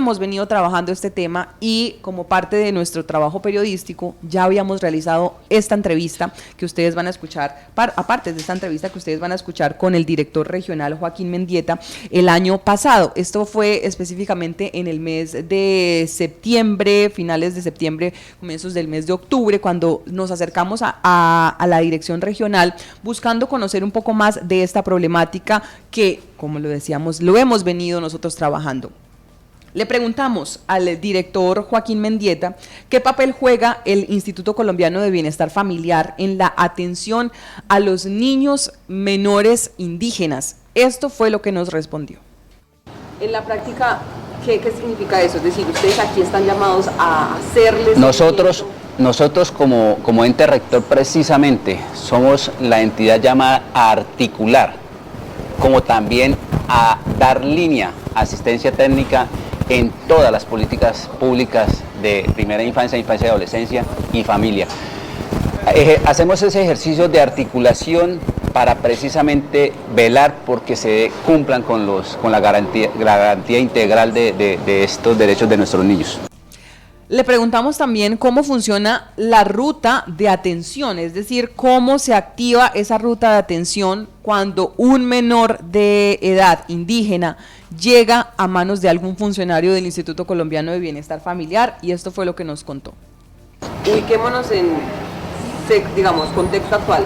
habíamos venido trabajando este tema y como parte de nuestro trabajo periodístico ya habíamos realizado esta entrevista que ustedes van a escuchar, aparte de esta entrevista que ustedes van a escuchar con el director regional Joaquín Mendieta el año pasado. Esto fue específicamente en el mes de septiembre, finales de septiembre, comienzos del mes de octubre, cuando nos acercamos a la dirección regional buscando conocer un poco más de esta problemática que, como lo decíamos, lo hemos venido nosotros trabajando. Le preguntamos al director Joaquín Mendieta qué papel juega el Instituto Colombiano de Bienestar Familiar en la atención a los niños menores indígenas. Esto fue lo que nos respondió. En la práctica, ¿qué significa eso? Es decir, ustedes aquí están llamados a hacerles... Nosotros como ente rector precisamente somos la entidad llamada a articular, como también a dar línea, asistencia técnica en todas las políticas públicas de primera infancia, infancia y adolescencia y familia. Hacemos ese ejercicio de articulación para precisamente velar porque se cumplan con la garantía integral de estos derechos de nuestros niños. Le preguntamos también cómo funciona la ruta de atención, es decir, cómo se activa esa ruta de atención cuando un menor de edad indígena llega a manos de algún funcionario del Instituto Colombiano de Bienestar Familiar, y esto fue lo que nos contó. Ubiquémonos en, digamos, contexto actual.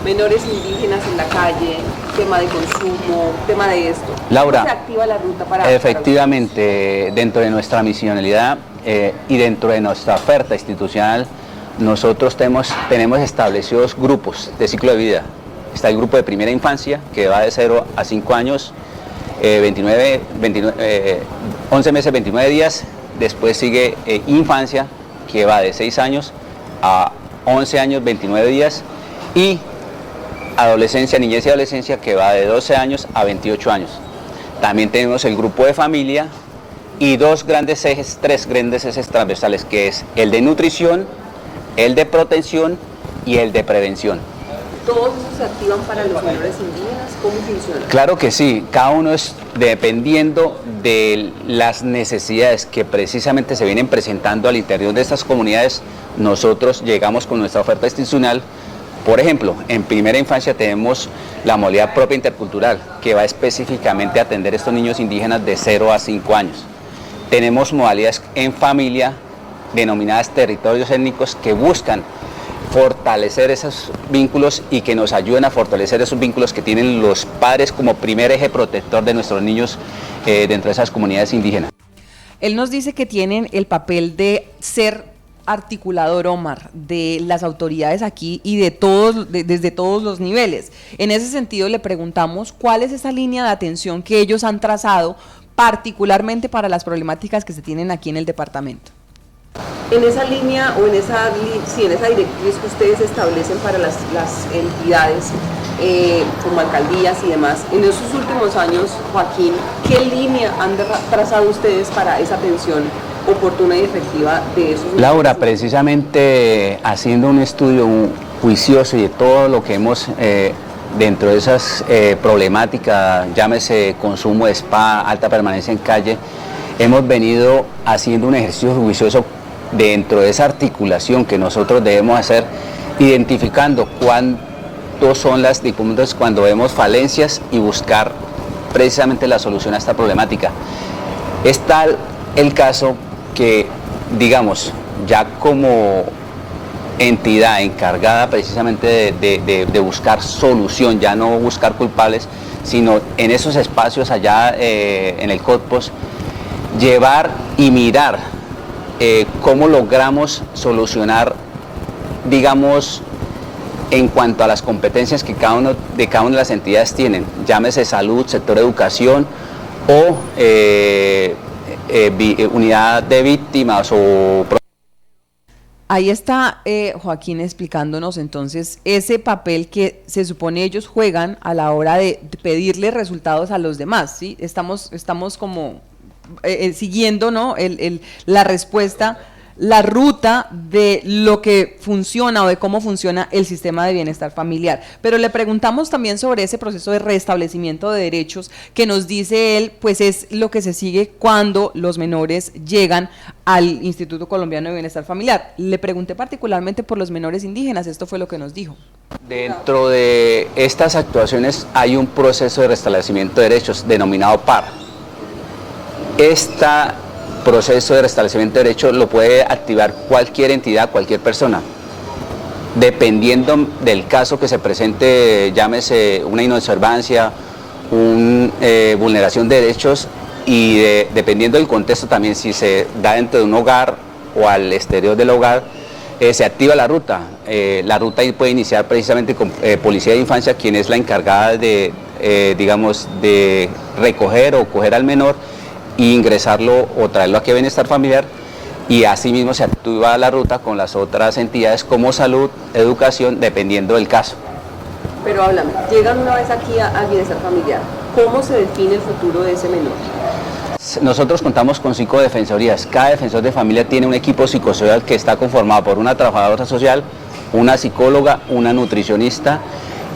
Menores indígenas en la calle, tema de consumo, tema de esto. Laura, ¿cómo se activa la ruta para...? Efectivamente, dentro de nuestra misionalidad y dentro de nuestra oferta institucional, nosotros tenemos establecidos grupos de ciclo de vida. Está el grupo de primera infancia, que va de 0 a 5 años, 11 meses, 29 días. Después sigue infancia, que va de 6 años a 11 años, 29 días. Y adolescencia, niñez y adolescencia, que va de 12 años a 28 años. También tenemos el grupo de familia y tres grandes ejes transversales, que es el de nutrición, el de protección y el de prevención. ¿Todos esos se activan para los menores indígenas? ¿Cómo funciona? Claro que sí, cada uno es dependiendo de las necesidades que precisamente se vienen presentando al interior de estas comunidades. Nosotros llegamos con nuestra oferta institucional. Por ejemplo, en primera infancia tenemos la modalidad propia intercultural, que va específicamente a atender a estos niños indígenas de 0 a 5 años. Tenemos modalidades en familia, denominadas territorios étnicos, que buscan fortalecer esos vínculos y que nos ayuden a fortalecer esos vínculos que tienen los padres como primer eje protector de nuestros niños dentro de esas comunidades indígenas. Él nos dice que tienen el papel de ser articulador, Omar, de las autoridades aquí y desde todos los niveles. En ese sentido le preguntamos cuál es esa línea de atención que ellos han trazado particularmente para las problemáticas que se tienen aquí en el departamento. En esa línea o en esa directriz que ustedes establecen para las entidades como alcaldías y demás, en esos últimos años, Joaquín, ¿qué línea han trazado ustedes para esa atención oportuna y efectiva de esos? Laura, precisamente haciendo un estudio juicioso y de todo lo que hemos dentro de esas problemáticas, llámese consumo de spa, alta permanencia en calle, hemos venido haciendo un ejercicio juicioso dentro de esa articulación que nosotros debemos hacer, identificando cuándo son las dificultades, cuando vemos falencias y buscar precisamente la solución a esta problemática. Es tal el caso que, digamos, ya como entidad encargada precisamente de buscar solución, ya no buscar culpables, sino en esos espacios allá en el CODPOS, llevar y mirar cómo logramos solucionar, digamos, en cuanto a las competencias que cada una de las entidades tienen, llámese salud, sector educación o unidad de víctimas o... Ahí está Joaquín explicándonos entonces ese papel que se supone ellos juegan a la hora de pedirle resultados a los demás, ¿sí? Estamos como siguiendo, ¿no?, la respuesta la ruta de lo que funciona o de cómo funciona el sistema de bienestar familiar. Pero le preguntamos también sobre ese proceso de restablecimiento de derechos que nos dice él, pues es lo que se sigue cuando los menores llegan al Instituto Colombiano de Bienestar Familiar. Le pregunté particularmente por los menores indígenas, esto fue lo que nos dijo. Dentro de estas actuaciones hay un proceso de restablecimiento de derechos denominado PAR. Este proceso de restablecimiento de derechos lo puede activar cualquier entidad, cualquier persona. Dependiendo del caso que se presente, llámese una inobservancia, una vulneración de derechos, y dependiendo del contexto también, si se da dentro de un hogar o al exterior del hogar, se activa la ruta. La ruta puede iniciar precisamente con Policía de Infancia, quien es la encargada de, de recoger o coger al menor e ingresarlo o traerlo aquí a Bienestar Familiar, y asimismo se activa la ruta con las otras entidades como salud, educación, dependiendo del caso. Pero háblame, llegan una vez aquí a Bienestar Familiar, ¿cómo se define el futuro de ese menor? Nosotros contamos con 5 defensorías. Cada defensor de familia tiene un equipo psicosocial que está conformado por una trabajadora social, una psicóloga, una nutricionista,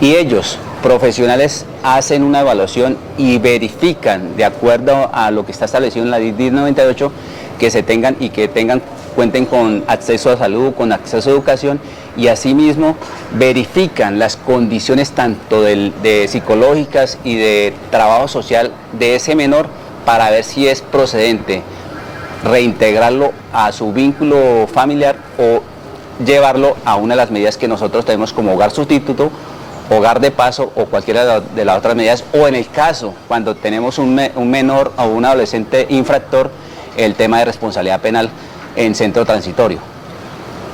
y ellos, profesionales, hacen una evaluación y verifican, de acuerdo a lo que está establecido en la Ley 1098, que se tengan y que cuenten con acceso a salud, con acceso a educación, y asimismo verifican las condiciones tanto de psicológicas y de trabajo social de ese menor, para ver si es procedente reintegrarlo a su vínculo familiar o llevarlo a una de las medidas que nosotros tenemos como hogar sustituto, hogar de paso o cualquiera de las otras medidas, o en el caso cuando tenemos un menor o un adolescente infractor, el tema de responsabilidad penal en centro transitorio.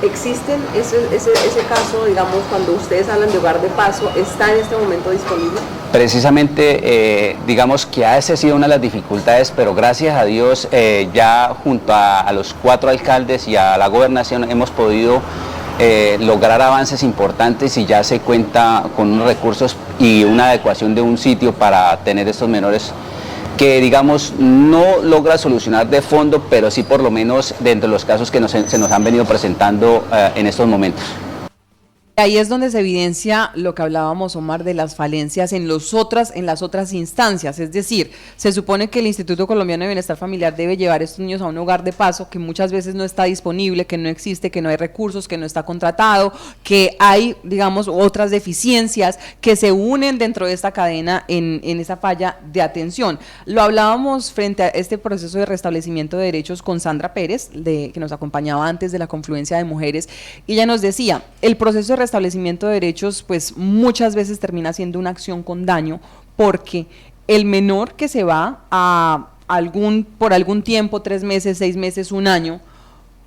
¿Existen ese caso, digamos, cuando ustedes hablan de hogar de paso, está en este momento disponible? Precisamente, digamos que esa ha sido una de las dificultades, pero gracias a Dios, ya junto a los 4 alcaldes y a la gobernación hemos podido lograr avances importantes, y ya se cuenta con unos recursos y una adecuación de un sitio para tener estos menores, que digamos no logra solucionar de fondo, pero sí por lo menos dentro de los casos que se nos han venido presentando en estos momentos. Ahí es donde se evidencia lo que hablábamos, Omar, de las falencias en las otras instancias. Es decir, se supone que el Instituto Colombiano de Bienestar Familiar debe llevar a estos niños a un hogar de paso que muchas veces no está disponible, que no existe, que no hay recursos, que no está contratado, que hay, digamos, otras deficiencias que se unen dentro de esta cadena en esa falla de atención. Lo hablábamos frente a este proceso de restablecimiento de derechos con Sandra Pérez, que nos acompañaba antes de la Confluencia de Mujeres, y ella nos decía, el proceso de restablecimiento de derechos pues muchas veces termina siendo una acción con daño, porque el menor que se va por algún tiempo, 3 meses, 6 meses, 1 año,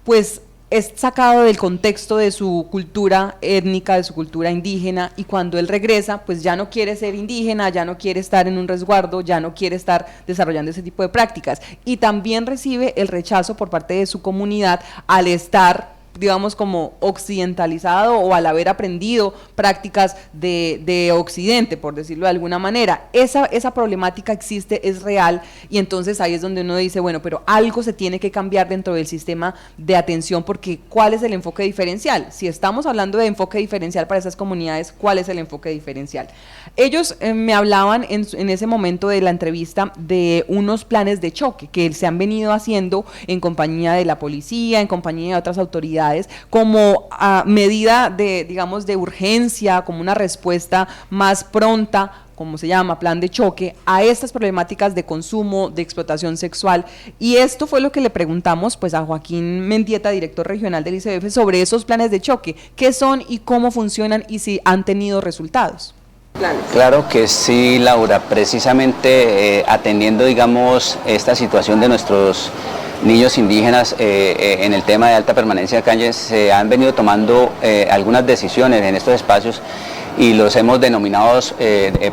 pues es sacado del contexto de su cultura étnica, de su cultura indígena, y cuando él regresa, pues ya no quiere ser indígena, ya no quiere estar en un resguardo, ya no quiere estar desarrollando ese tipo de prácticas, y también recibe el rechazo por parte de su comunidad al estar, digamos, como occidentalizado o al haber aprendido prácticas de Occidente, por decirlo de alguna manera. Esa problemática existe, es real, y entonces ahí es donde uno dice, bueno, pero algo se tiene que cambiar dentro del sistema de atención, porque ¿cuál es el enfoque diferencial? Si estamos hablando de enfoque diferencial para esas comunidades, ¿cuál es el enfoque diferencial? Ellos me hablaban en ese momento de la entrevista de unos planes de choque que se han venido haciendo en compañía de la policía, en compañía de otras autoridades, como medida de, digamos, de urgencia, como una respuesta más pronta, como se llama, plan de choque, a estas problemáticas de consumo, de explotación sexual. Y esto fue lo que le preguntamos pues a Joaquín Mendieta, director regional del ICBF, sobre esos planes de choque, qué son y cómo funcionan y si han tenido resultados. Claro que sí, Laura, precisamente atendiendo, digamos, esta situación de nuestros niños indígenas en el tema de alta permanencia en calle, se han venido tomando algunas decisiones en estos espacios, y los hemos denominado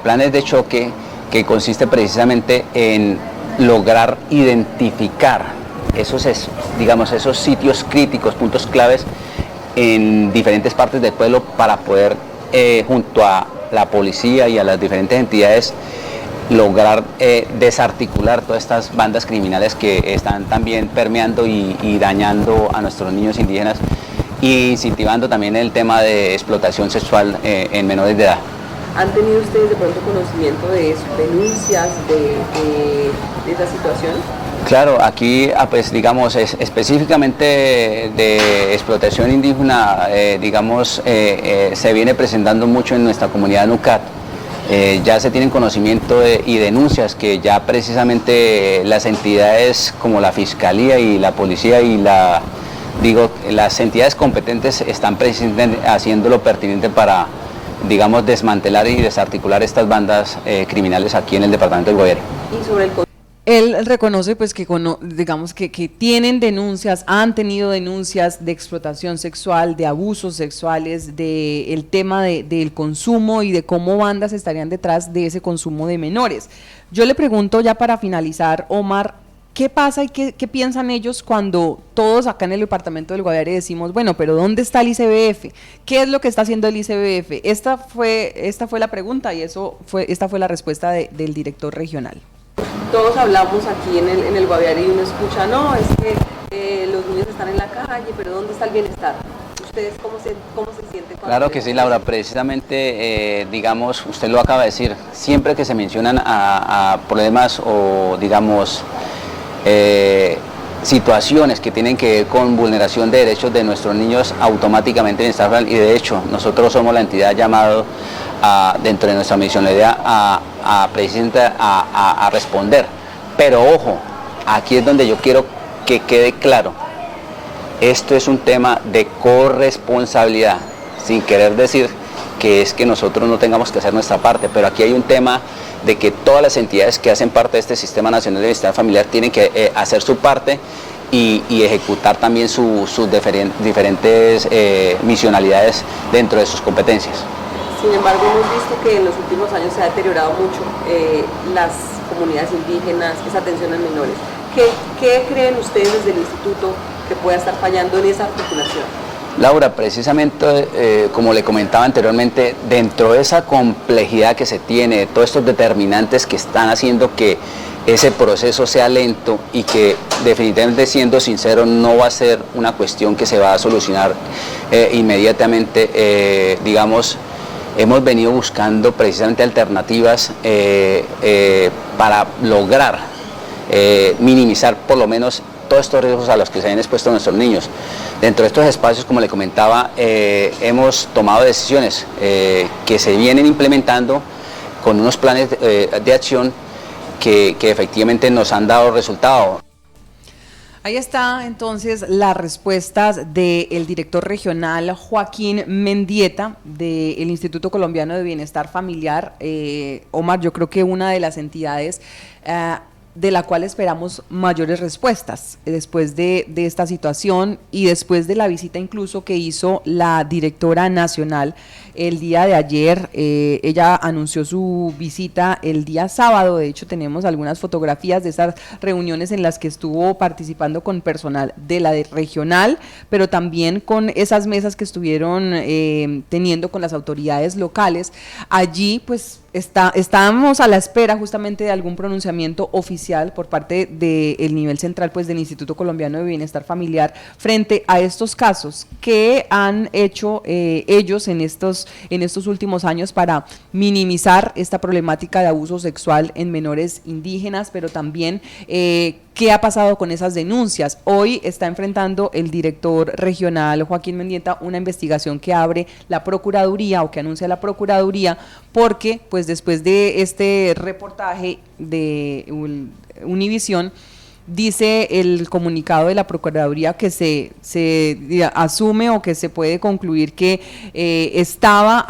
planes de choque, que consiste precisamente en lograr identificar esos sitios críticos, puntos claves en diferentes partes del pueblo, para poder junto a la policía y a las diferentes entidades lograr desarticular todas estas bandas criminales que están también permeando y dañando a nuestros niños indígenas e incentivando también el tema de explotación sexual en menores de edad. ¿Han tenido ustedes de pronto conocimiento de eso, denuncias de esta situación? Claro, aquí pues digamos específicamente de explotación indígena, se viene presentando mucho en nuestra comunidad Nucat. Ya se tienen conocimiento y denuncias que ya precisamente las entidades como la Fiscalía y la Policía y las entidades competentes están precisamente haciendo lo pertinente para, digamos, desmantelar y desarticular estas bandas criminales aquí en el departamento del Guaviare. Y sobre el él reconoce pues que digamos que tienen denuncias, han tenido denuncias de explotación sexual, de abusos sexuales, del tema del consumo y de cómo bandas estarían detrás de ese consumo de menores. Yo le pregunto ya para finalizar, Omar, ¿qué pasa y qué piensan ellos cuando todos acá en el departamento del Guaviare decimos, bueno, pero ¿dónde está el ICBF? ¿Qué es lo que está haciendo el ICBF? Esta fue la pregunta y esta fue la respuesta del director regional. Todos hablamos aquí en el Guaviare y uno escucha, no, es que los niños están en la calle, pero ¿dónde está el bienestar? ¿Ustedes cómo se sienten? Claro que sí, Laura, precisamente, digamos, usted lo acaba de decir, siempre que se mencionan a problemas o, digamos, situaciones que tienen que ver con vulneración de derechos de nuestros niños, automáticamente bienestar social, y de hecho nosotros somos la entidad llamada dentro de nuestra misionería precisamente a responder. Pero ojo, aquí es donde yo quiero que quede claro, esto es un tema de corresponsabilidad, sin querer decir que es que nosotros no tengamos que hacer nuestra parte, pero aquí hay un tema de que todas las entidades que hacen parte de este Sistema Nacional de Bienestar Familiar tienen que hacer su parte y ejecutar también sus diferentes misionalidades dentro de sus competencias. Sin embargo, hemos visto que en los últimos años se ha deteriorado mucho las comunidades indígenas, esa atención a menores. ¿Qué creen ustedes desde el instituto que pueda estar fallando en esa articulación? Laura, precisamente como le comentaba anteriormente, dentro de esa complejidad que se tiene, todos estos determinantes que están haciendo que ese proceso sea lento y que definitivamente, siendo sincero, no va a ser una cuestión que se va a solucionar inmediatamente, digamos, hemos venido buscando precisamente alternativas para lograr minimizar por lo menos todos estos riesgos a los que se han expuesto nuestros niños. Dentro de estos espacios, como le comentaba, hemos tomado decisiones que se vienen implementando con unos planes de acción que efectivamente nos han dado resultado. Ahí está entonces las respuestas del director regional Joaquín Mendieta del Instituto Colombiano de Bienestar Familiar. Omar, yo creo que una de las entidades de la cual esperamos mayores respuestas después de esta situación y después de la visita incluso que hizo la directora nacional el día de ayer. Ella anunció su visita el día sábado. De hecho, tenemos algunas fotografías de esas reuniones en las que estuvo participando con personal de la regional, pero también con esas mesas que estuvieron teniendo con las autoridades locales. Allí pues estamos a la espera justamente de algún pronunciamiento oficial por parte del nivel central pues del Instituto Colombiano de Bienestar Familiar frente a estos casos que han hecho ellos en estos últimos años para minimizar esta problemática de abuso sexual en menores indígenas, pero también ¿qué ha pasado con esas denuncias? Hoy está enfrentando el director regional Joaquín Mendieta una investigación que abre la Procuraduría o que anuncia la Procuraduría, porque pues después de este reportaje de Univisión, dice el comunicado de la Procuraduría que se asume o que se puede concluir que estaba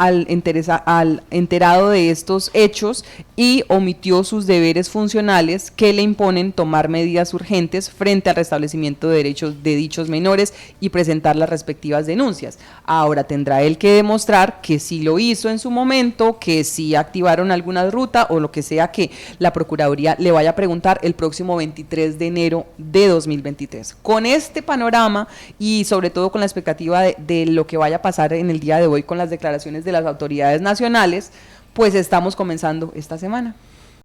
enterado de estos hechos y omitió sus deberes funcionales que le imponen tomar medidas urgentes frente al restablecimiento de derechos de dichos menores y presentar las respectivas denuncias. Ahora tendrá él que demostrar que sí lo hizo en su momento, que sí activaron alguna ruta o lo que sea que la Procuraduría le vaya a preguntar el próximo 23 de enero de 2023. Con este panorama y sobre todo con la expectativa de lo que vaya a pasar en el día de hoy con las declaraciones de las autoridades nacionales, pues estamos comenzando esta semana.